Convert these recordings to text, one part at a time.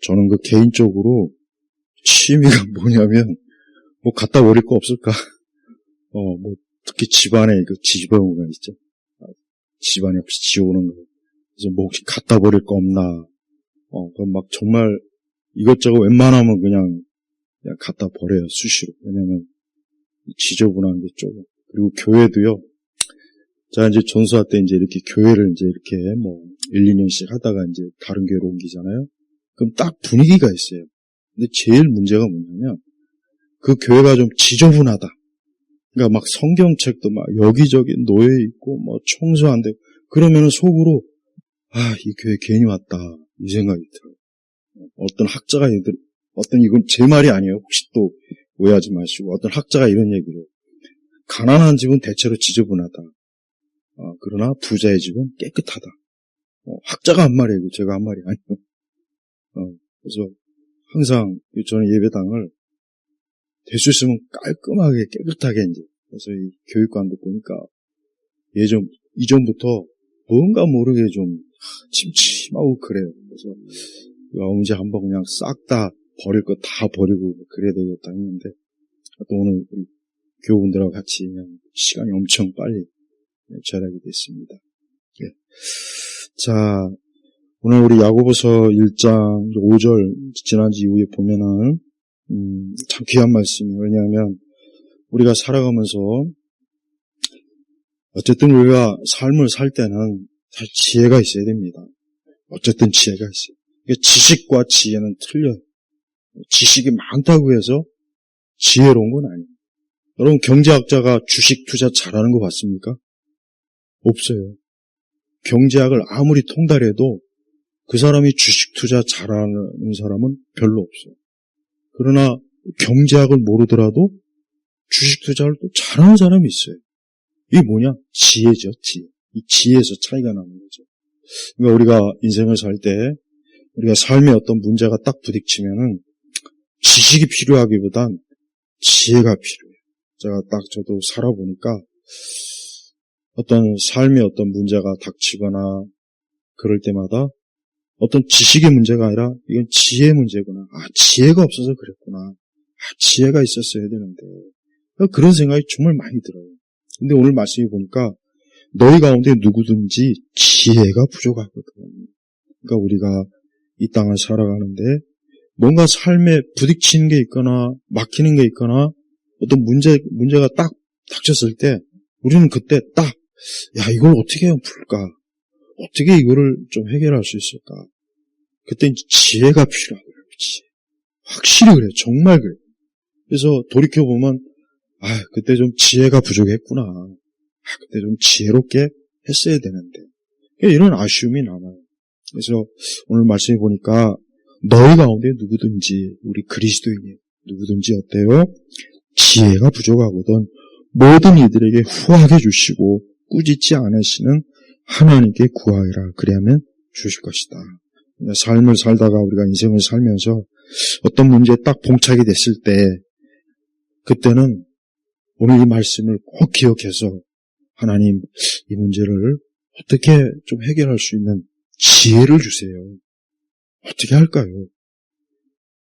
저는 개인적으로 취미가 뭐냐면, 갖다 버릴 거 없을까? 특히 집안에 지저분한 거 있죠. 집안에 혹시 지우는 거. 그래서 혹시 갖다 버릴 거 없나? 그럼 정말 이것저것 웬만하면 그냥 갖다 버려요, 수시로. 왜냐면 지저분한 게 좀. 그리고 교회도요. 제가 이제 전수할 때 이렇게 교회를 이렇게 1, 2년씩 하다가 다른 교회로 옮기잖아요. 그럼 딱 분위기가 있어요. 근데 제일 문제가 뭐냐면 그 교회가 좀 지저분하다. 그러니까 성경책도 여기저기 놓여 있고 청소 안 되고 그러면은 속으로 이 교회 괜히 왔다 이 생각이 들어요. 어떤 학자가 이건 제 말이 아니에요. 혹시 또 오해하지 마시고 어떤 학자가 이런 얘기를 해요. 가난한 집은 대체로 지저분하다. 그러나 부자의 집은 깨끗하다. 학자가 한 말이에요. 제가 한 말이 아니에요. 그래서 항상 저는 예배당을 될 수 있으면 깔끔하게 깨끗하게 그래서 이 교육관도 보니까 이전부터 뭔가 모르게 좀 침침하고 그래요. 그래서 언제 한번 그냥 싹 다 버릴 거 다 버리고 그래야 되겠다 했는데 또 오늘 우리 교우분들하고 같이 그냥 시간이 엄청 빨리 지나게 됐습니다. 예. 자, 오늘 우리 야고보서 1장 5절 지난주 이후에 보면은 참 귀한 말씀이에요. 왜냐하면 우리가 살아가면서 어쨌든 우리가 삶을 살 때는 사실 지혜가 있어야 됩니다. 어쨌든 지혜가 있어요. 지식과 지혜는 틀려요. 지식이 많다고 해서 지혜로운 건 아니에요. 여러분 경제학자가 주식 투자 잘하는 거 봤습니까? 없어요. 경제학을 아무리 통달해도 그 사람이 주식 투자 잘하는 사람은 별로 없어요. 그러나 경제학을 모르더라도 주식 투자를 또 잘하는 사람이 있어요. 이게 뭐냐? 지혜죠, 지혜. 이 지혜에서 차이가 나는 거죠. 그러니까 우리가 인생을 살 때 우리가 삶에 어떤 문제가 딱 부딪히면은 지식이 필요하기보단 지혜가 필요해요. 제가 딱 저도 살아보니까 어떤 삶에 어떤 문제가 닥치거나 그럴 때마다 어떤 지식의 문제가 아니라 이건 지혜의 문제구나. 지혜가 없어서 그랬구나. 지혜가 있었어야 되는데. 그런 생각이 정말 많이 들어요. 근데 오늘 말씀해 보니까 너희 가운데 누구든지 지혜가 부족하거든. 그러니까 우리가 이 땅을 살아가는데 뭔가 삶에 부딪히는 게 있거나 막히는 게 있거나 어떤 문제가 딱 닥쳤을 때 우리는 그때 딱 이걸 어떻게 하면 풀까? 어떻게 이거를 좀 해결할 수 있을까? 그때 지혜가 필요하더라고요. 지혜. 확실히 그래요. 정말 그래요. 그래서 돌이켜보면 그때 좀 지혜가 부족했구나. 그때 좀 지혜롭게 했어야 되는데. 이런 아쉬움이 남아요. 그래서 오늘 말씀해 보니까 너희 가운데 누구든지 우리 그리스도인이 누구든지 어때요? 지혜가 부족하거든 모든 이들에게 후하게 주시고 꾸짖지 않으시는 하나님께 구하리라. 그리하면 주실 것이다. 삶을 살다가 우리가 인생을 살면서 어떤 문제에 딱 봉착이 됐을 때 그때는 오늘 이 말씀을 꼭 기억해서 하나님 이 문제를 어떻게 좀 해결할 수 있는 지혜를 주세요. 어떻게 할까요?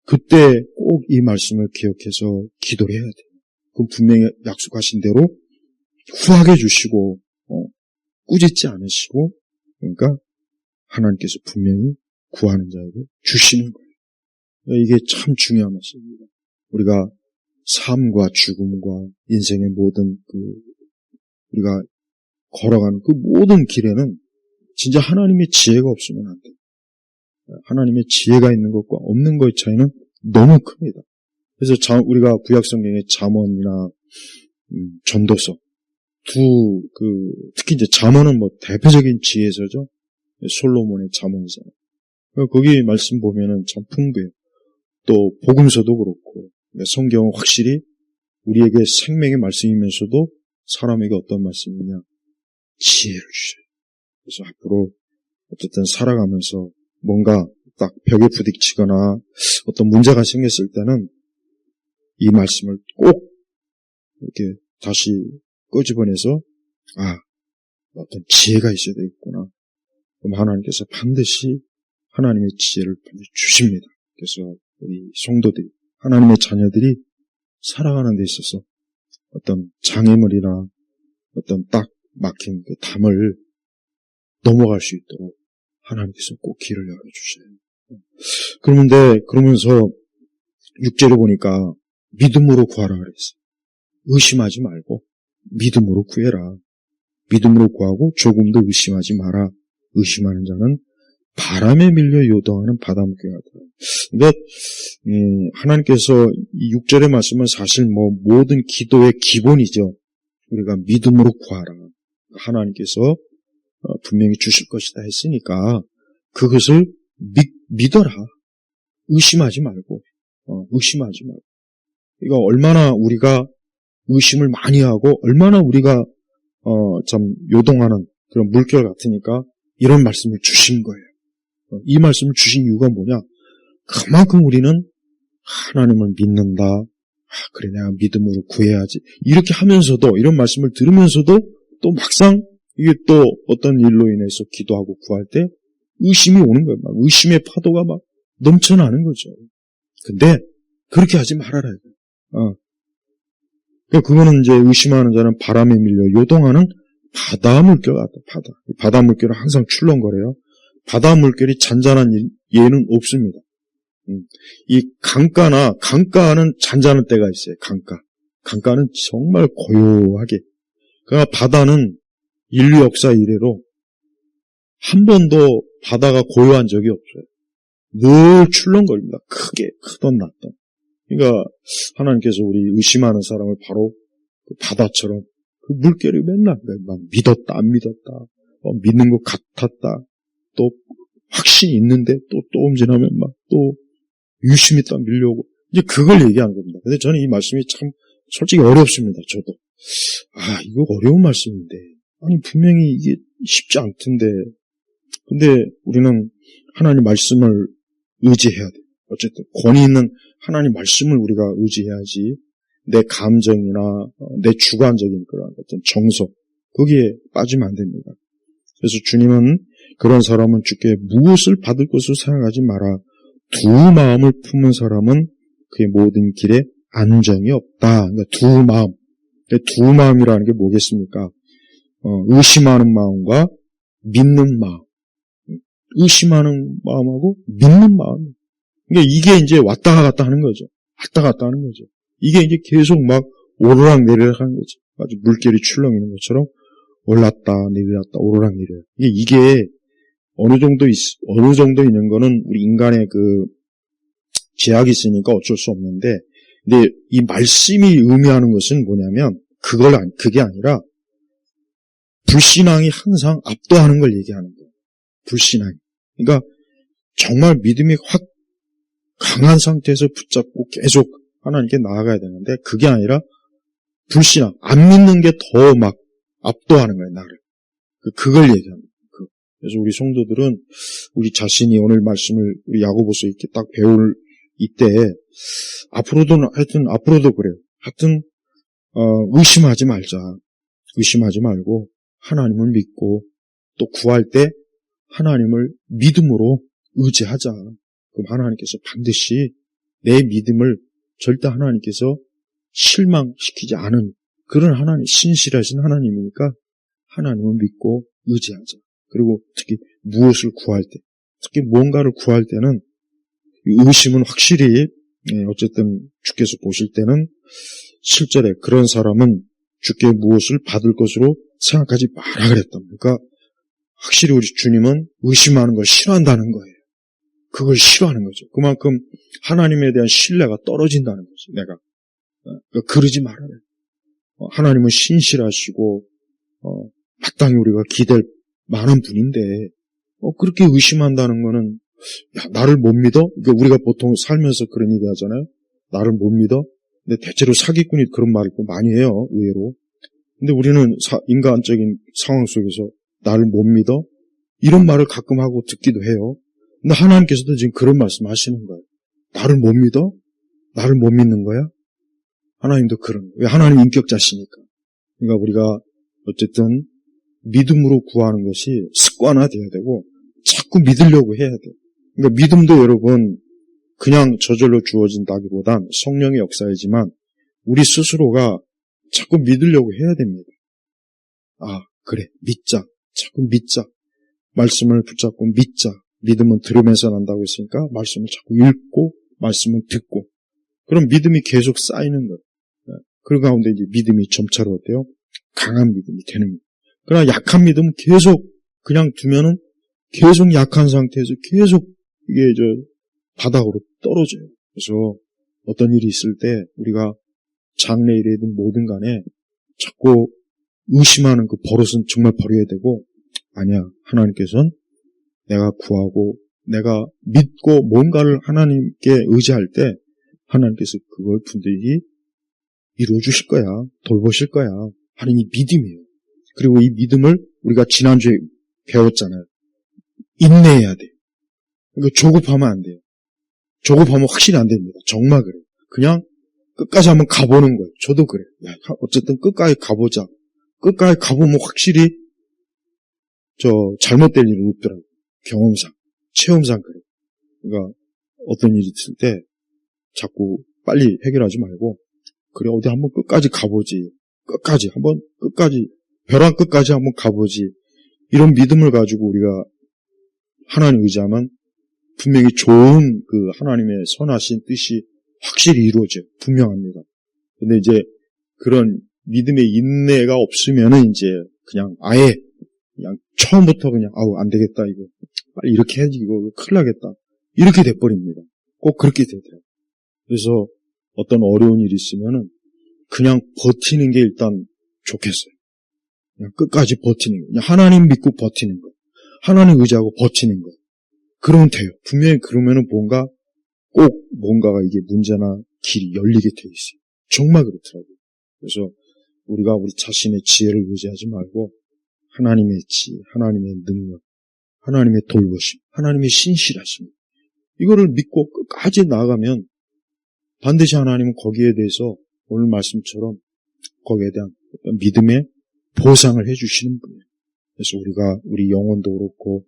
그때 꼭 이 말씀을 기억해서 기도를 해야 돼요. 그럼 분명히 약속하신 대로 후하게 주시고 꾸짖지 않으시고 그러니까 하나님께서 분명히 구하는 자에게 주시는 거예요. 이게 참 중요한 말씀입니다. 우리가 삶과 죽음과 인생의 모든 우리가 걸어가는 그 모든 길에는 진짜 하나님의 지혜가 없으면 안 돼요. 하나님의 지혜가 있는 것과 없는 것의 차이는 너무 큽니다. 그래서 우리가 구약성경의 잠언이나 전도서 특히 이제 잠언은 대표적인 지혜서죠. 솔로몬의 잠언이잖아요. 거기 말씀 보면은 참 풍부해요. 또 복음서도 그렇고 성경은 확실히 우리에게 생명의 말씀이면서도 사람에게 어떤 말씀이냐 지혜를 주셔요. 그래서 앞으로 어쨌든 살아가면서 뭔가 딱 벽에 부딪히거나 어떤 문제가 생겼을 때는 이 말씀을 꼭 이렇게 다시 끄집어내서 어떤 지혜가 있어야 되겠구나. 그럼 하나님께서 반드시 하나님의 지혜를 주십니다. 그래서 우리 성도들이, 하나님의 자녀들이 살아가는 데 있어서 어떤 장애물이나 어떤 딱 막힌 그 담을 넘어갈 수 있도록 하나님께서 꼭 길을 열어주셔요. 그러면서 6절에 보니까 믿음으로 구하라 그랬어요. 의심하지 말고 믿음으로 구해라. 믿음으로 구하고 조금도 의심하지 마라. 의심하는 자는 바람에 밀려 요동하는 바닷물개 같다. 그러니까 하나님께서 이 6절의 말씀은 사실 모든 기도의 기본이죠. 우리가 믿음으로 구하라. 하나님께서 분명히 주실 것이다 했으니까 그것을 믿어라. 의심하지 말고. 의심하지 말고. 그러니까 얼마나 우리가 의심을 많이 하고 얼마나 우리가 참 요동하는 그런 물결 같으니까 이런 말씀을 주신 거예요. 이 말씀을 주신 이유가 뭐냐? 그만큼 우리는 하나님을 믿는다. 그래, 내가 믿음으로 구해야지. 이렇게 하면서도, 이런 말씀을 들으면서도 또 막상 이게 또 어떤 일로 인해서 기도하고 구할 때 의심이 오는 거예요. 막 의심의 파도가 막 넘쳐나는 거죠. 근데 그렇게 하지 말아라. 그러니까 그거는 이제 의심하는 자는 바람에 밀려 요동하는 바다 물결 같다. 바다 물결은 항상 출렁거려요. 바다 물결이 잔잔한 예는 없습니다. 이 강가는 잔잔한 때가 있어요. 강가는 정말 고요하게. 그러니까 바다는 인류 역사 이래로 한 번도 바다가 고요한 적이 없어요. 늘 출렁거립니다. 크던 낮던. 그러니까 하나님께서 우리 의심하는 사람을 바로 그 바다처럼 그 물결이 맨날 막 믿었다 안 믿었다, 믿는 것 같았다, 또 확신이 있는데 또 엄진하면 막 또 유심히 딱 밀려오고, 이제 그걸 얘기하는 겁니다. 근데 저는 이 말씀이 참 솔직히 어렵습니다. 저도 이거 어려운 말씀인데, 아니 분명히 이게 쉽지 않던데, 근데 우리는 하나님 말씀을 의지해야 돼요. 어쨌든 권위 있는 하나님 말씀을 우리가 의지해야지 내 감정이나 내 주관적인 그런 어떤 정서, 거기에 빠지면 안 됩니다. 그래서 주님은 그런 사람은 주께 무엇을 받을 것으로 생각하지 마라. 두 마음을 품은 사람은 그의 모든 길에 안정이 없다. 그러니까 두 마음이라는 게 뭐겠습니까? 의심하는 마음과 믿는 마음. 의심하는 마음하고 믿는 마음. 그러니까 이게 이제 왔다 갔다 하는 거죠. 이게 이제 계속 막 오르락 내리락 하는 거죠. 아주 물결이 출렁이는 것처럼 올랐다 내리랐다 오르락 내리락. 이게 어느 정도 있는 거는 우리 인간의 그 제약이 있으니까 어쩔 수 없는데, 근데 이 말씀이 의미하는 것은 뭐냐면 그게 아니라 불신앙이 항상 압도하는 걸 얘기하는 거예요. 불신앙이. 그러니까 정말 믿음이 확 강한 상태에서 붙잡고 계속 하나님께 나아가야 되는데, 그게 아니라 불신앙, 안 믿는 게 더 막 압도하는 거예요, 나를. 그걸 얘기하는 거예요. 그래서 우리 성도들은 우리 자신이 오늘 말씀을 우리 야고보서 이렇게 딱 배울 이때 앞으로도 그래요. 하여튼 의심하지 말자. 의심하지 말고 하나님을 믿고 또 구할 때 하나님을 믿음으로 의지하자. 그럼 하나님께서 반드시 내 믿음을 절대 하나님께서 실망시키지 않은 그런 하나님, 신실하신 하나님이니까 하나님을 믿고 의지하자. 그리고 특히 무엇을 구할 때, 특히 뭔가를 구할 때는 의심은 확실히, 어쨌든 주께서 보실 때는 실제로 그런 사람은 주께 무엇을 받을 것으로 생각하지 마라 그랬다. 그러니까 확실히 우리 주님은 의심하는 걸 싫어한다는 거예요. 그걸 싫어하는 거죠. 그만큼 하나님에 대한 신뢰가 떨어진다는 거죠. 내가. 그러니까 그러지 말아요. 하나님은 신실하시고 마땅히 우리가 기댈 만한 분인데 그렇게 의심한다는 거는, 야, 나를 못 믿어? 그러니까 우리가 보통 살면서 그런 얘기 하잖아요. 나를 못 믿어? 근데 대체로 사기꾼이 그런 말을 또 많이 해요. 의외로. 근데 우리는 인간적인 상황 속에서 나를 못 믿어? 이런 말을 가끔 하고 듣기도 해요. 근데 하나님께서도 지금 그런 말씀 하시는 거예요. 나를 못 믿어? 나를 못 믿는 거야? 하나님도 그런 거예요. 왜? 하나님 인격자시니까. 그러니까 우리가 어쨌든 믿음으로 구하는 것이 습관화되어야 되고 자꾸 믿으려고 해야 돼요. 그러니까 믿음도 여러분 그냥 저절로 주어진다기보단 성령의 역사이지만 우리 스스로가 자꾸 믿으려고 해야 됩니다. 아, 그래, 믿자. 자꾸 믿자. 말씀을 붙잡고 믿자. 믿음은 들으면서 난다고 했으니까 말씀을 자꾸 읽고 말씀을 듣고 그럼 믿음이 계속 쌓이는 거예요. 그 가운데 이제 믿음이 점차로 어때요? 강한 믿음이 되는 거예요. 그러나 약한 믿음은 계속 그냥 두면은 계속 약한 상태에서 계속 이게 바닥으로 떨어져요. 그래서 어떤 일이 있을 때 우리가 장래일이든 뭐든 간에 자꾸 의심하는 그 버릇은 정말 버려야 되고 아니야. 하나님께서는 내가 구하고 내가 믿고 뭔가를 하나님께 의지할 때 하나님께서 그걸 분명히 이루어주실 거야. 돌보실 거야. 하는 이 믿음이에요. 그리고 이 믿음을 우리가 지난주에 배웠잖아요. 인내해야 돼요. 그러니까 조급하면 안 돼요. 조급하면 확실히 안 됩니다. 정말 그래요. 그냥 끝까지 한번 가보는 거예요. 저도 그래요. 야, 어쨌든 끝까지 가보자. 끝까지 가보면 확실히 잘못될 일은 없더라고요. 경험상, 체험상 그래요. 그러니까 어떤 일이 있을 때 자꾸 빨리 해결하지 말고 그래 어디 한번 끝까지 가보지. 끝까지 한번 끝까지 벼랑 끝까지 한번 가보지. 이런 믿음을 가지고 우리가 하나님 의지하면 분명히 좋은 그 하나님의 선하신 뜻이 확실히 이루어져요. 분명합니다. 근데 이제 그런 믿음의 인내가 없으면은 이제 그냥 아예 그냥 처음부터 그냥 아우 안 되겠다 이거 빨리 이렇게 해야지 이거 큰일 나겠다 이렇게 돼버립니다. 꼭 그렇게 되더라고요. 그래서 어떤 어려운 일이 있으면은 그냥 버티는 게 일단 좋겠어요. 그냥 끝까지 버티는 거. 그냥 하나님 믿고 버티는 거. 하나님 의지하고 버티는 거. 그러면 돼요. 분명히 그러면은 꼭 뭔가가 이게 문제나 길이 열리게 돼 있어요. 정말 그렇더라고요. 그래서 우리가 우리 자신의 지혜를 의지하지 말고 하나님의 지혜, 하나님의 능력, 하나님의 돌보심, 하나님의 신실하심 이거를 믿고 끝까지 나아가면 반드시 하나님은 거기에 대해서 오늘 말씀처럼 거기에 대한 믿음의 보상을 해주시는 분이에요. 그래서 우리가 우리 영혼도 그렇고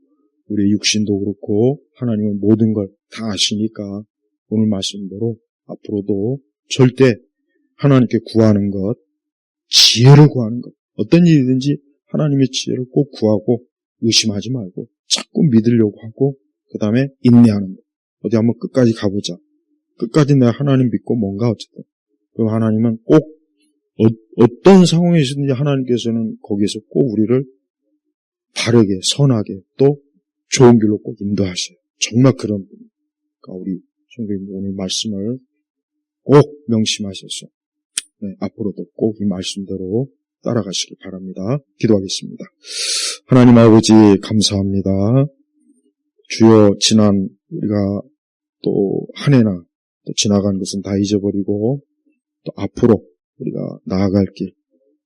우리 육신도 그렇고 하나님은 모든 걸 다 아시니까 오늘 말씀대로 앞으로도 절대 하나님께 구하는 것, 지혜를 구하는 것, 어떤 일이든지 하나님의 지혜를 꼭 구하고 의심하지 말고 자꾸 믿으려고 하고 그 다음에 인내하는 것. 어디 한번 끝까지 가보자. 끝까지 내가 하나님 믿고 뭔가 어쨌든. 그럼 하나님은 꼭 어떤 상황에 있든지 하나님께서는 거기에서 꼭 우리를 바르게 선하게 또 좋은 길로 꼭 인도하셔요. 정말 그런 분. 그러니까 우리 성도님 오늘 말씀을 꼭 명심하셔서 앞으로도 꼭 이 말씀대로 따라가시기 바랍니다. 기도하겠습니다. 하나님 아버지 감사합니다. 주여 지난 우리가 또 한 해나 또 지나간 것은 다 잊어버리고 또 앞으로 우리가 나아갈 길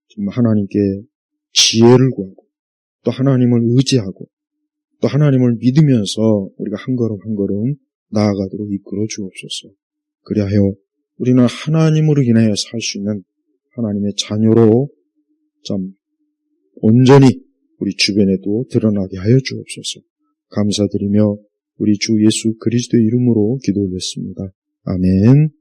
정말 하나님께 지혜를 구하고 또 하나님을 의지하고 또 하나님을 믿으면서 우리가 한 걸음 한 걸음 나아가도록 이끌어 주옵소서. 그리하여 우리는 하나님으로 인하여 살 수 있는 하나님의 자녀로 참 온전히 우리 주변에도 드러나게 하여 주옵소서. 감사드리며 우리 주 예수 그리스도의 이름으로 기도 올렸습니다. 아멘.